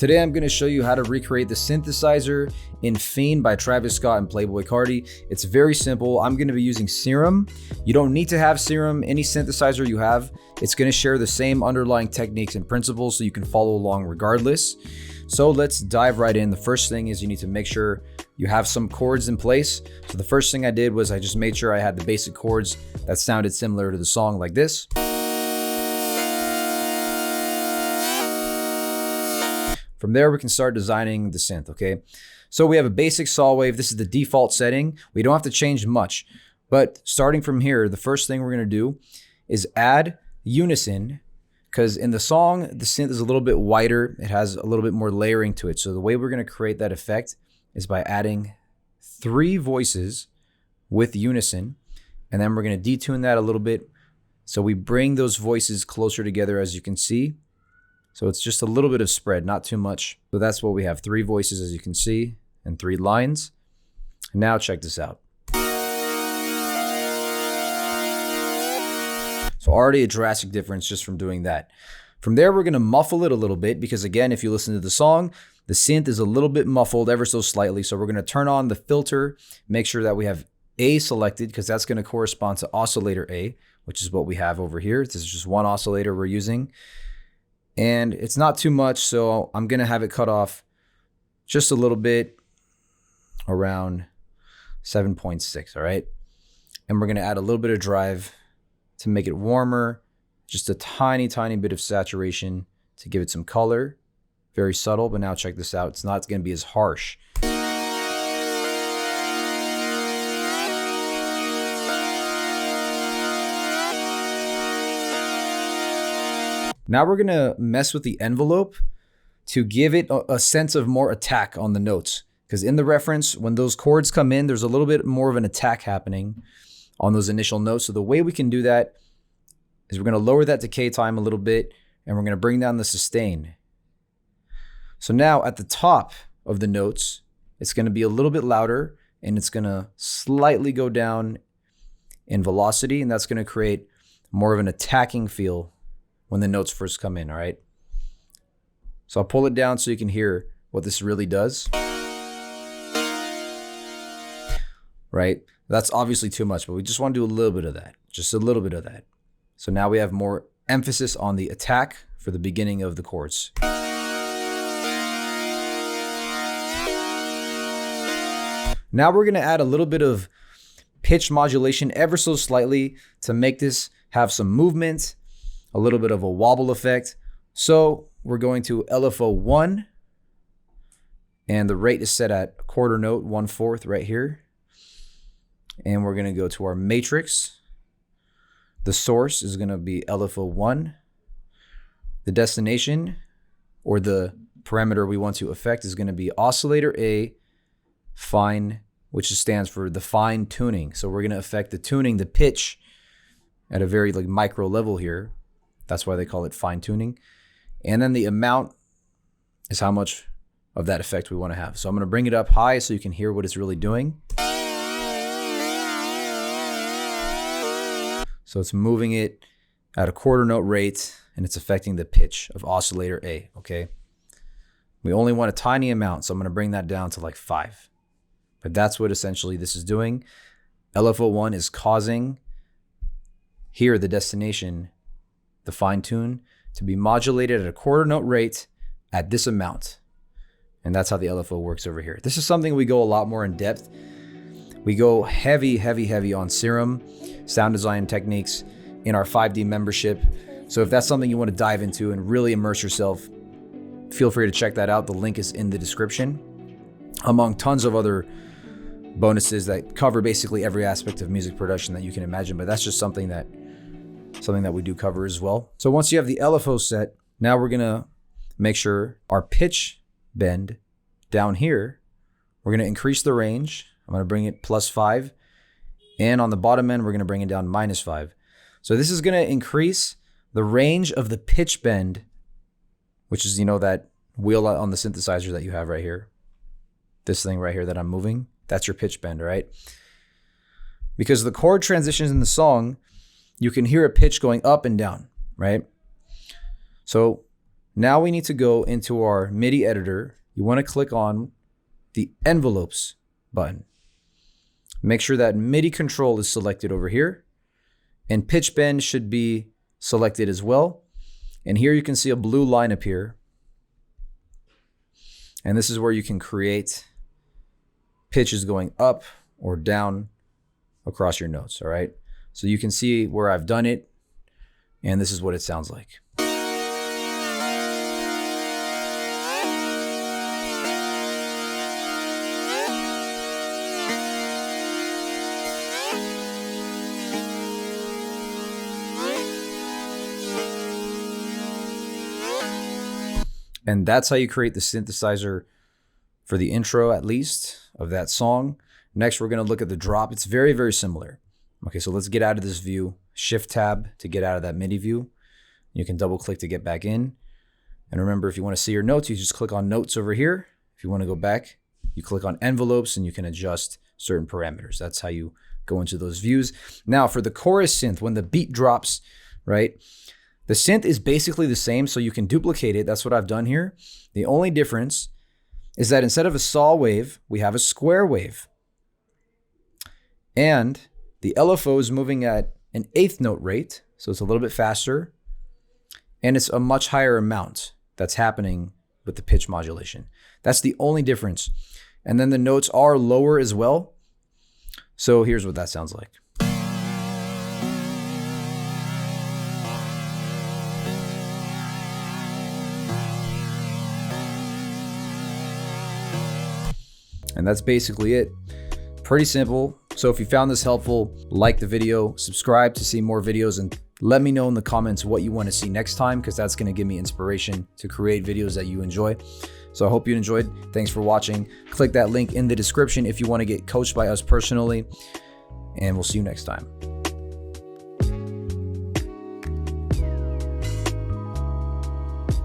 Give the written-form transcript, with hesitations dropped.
Today I'm going to show you how to recreate the synthesizer in Fiend by Travis Scott and Playboy Carti. It's very simple. I'm going to be using Serum. You don't need to have Serum. Any synthesizer you have, it's going to share the same underlying techniques and principles so you can follow along regardless. So let's dive right in. The first thing is you need to make sure you have some chords in place. So the first thing I did was I just made sure I had the basic chords that sounded similar to the song, like this. From there, we can start designing the synth, okay? So we have a basic saw wave. This is the default setting. We don't have to change much. But starting from here, the first thing we're gonna do is add unison, because in the song, the synth is a little bit wider. It has a little bit more layering to it. So the way we're gonna create that effect is by adding 3 voices with unison, and then we're gonna detune that a little bit. So we bring those voices closer together, as you can see. So it's just a little bit of spread, not too much. So that's what we have, 3 voices, as you can see, and 3 lines. Now check this out. So already a drastic difference just from doing that. From there, we're gonna muffle it a little bit because, again, if you listen to the song, the synth is a little bit muffled ever so slightly. So we're gonna turn on the filter, make sure that we have A selected, because that's gonna correspond to oscillator A, which is what we have over here. This is just one oscillator we're using. And it's not too much, so I'm gonna have it cut off just a little bit, around 7.6, all right? And we're gonna add a little bit of drive to make it warmer, just a tiny, tiny bit of saturation to give it some color. Very subtle, but now check this out. It's not gonna be as harsh. Now we're gonna mess with the envelope to give it a sense of more attack on the notes. Because in the reference, when those chords come in, there's a little bit more of an attack happening on those initial notes. So the way we can do that is we're gonna lower that decay time a little bit, and we're gonna bring down the sustain. So now at the top of the notes, it's gonna be a little bit louder, and it's gonna slightly go down in velocity, and that's gonna create more of an attacking feel when the notes first come in, all right? So I'll pull it down so you can hear what this really does. Right? That's obviously too much, but we just want to do a little bit of that, just a little bit of that. So now we have more emphasis on the attack for the beginning of the chords. Now we're gonna add a little bit of pitch modulation ever so slightly to make this have some movement, a little bit of a wobble effect. So we're going to LFO 1, and the rate is set at a quarter note, 1/4 right here. And we're gonna go to our matrix. The source is gonna be LFO 1. The destination, or the parameter we want to affect, is gonna be oscillator A, fine, which stands for the fine tuning. So we're gonna affect the tuning, the pitch, at a very micro level here. That's why they call it fine tuning. And then the amount is how much of that effect we want to have. So I'm going to bring it up high so you can hear what it's really doing. So it's moving it at a quarter note rate, and it's affecting the pitch of oscillator A, okay? We only want a tiny amount, so I'm going to bring that down to 5. But that's what essentially this is doing. LFO 1 is causing here the destination, the fine tune, to be modulated at a quarter note rate at this amount. And that's how the LFO works over here. This is something we go a lot more in depth. We go heavy, heavy, heavy on Serum, sound design techniques in our 5D membership. So if that's something you want to dive into and really immerse yourself, feel free to check that out. The link is in the description, among tons of other bonuses that cover basically every aspect of music production that you can imagine. But that's just something that we do cover as well. So once you have the LFO set, now we're gonna make sure our pitch bend down here, we're gonna increase the range. I'm gonna bring it +5. And on the bottom end, we're gonna bring it down -5. So this is gonna increase the range of the pitch bend, which is, that wheel on the synthesizer that you have right here. This thing right here that I'm moving, that's your pitch bend, right? Because the chord transitions in the song, you can hear a pitch going up and down, right? So Now we need to go into our MIDI editor. You want to click on the envelopes button. Make sure that MIDI control is selected over here, and pitch bend should be selected as well. And here you can see a blue line appear. And this is where you can create pitches going up or down across your notes, all right? So you can see where I've done it, and this is what it sounds like. And that's how you create the synthesizer for the intro, at least, of that song. Next, we're going to look at the drop. It's very, very similar. Okay, so let's get out of this view. Shift tab to get out of that MIDI view. You can double click to get back in. And remember, if you want to see your notes, you just click on notes over here. If you want to go back, you click on envelopes and you can adjust certain parameters. That's how you go into those views. Now, for the chorus synth, when the beat drops, right? The synth is basically the same, so you can duplicate it. That's what I've done here. The only difference is that instead of a saw wave, we have a square wave. And the LFO is moving at an 1/8 note rate, so it's a little bit faster. And it's a much higher amount that's happening with the pitch modulation. That's the only difference. And then the notes are lower as well. So here's what that sounds like. And that's basically it. Pretty simple. So if you found this helpful, like the video, subscribe to see more videos, and let me know in the comments what you want to see next time, because that's going to give me inspiration to create videos that you enjoy. So I hope you enjoyed. Thanks for watching. Click that link in the description if you want to get coached by us personally, and we'll see you next time.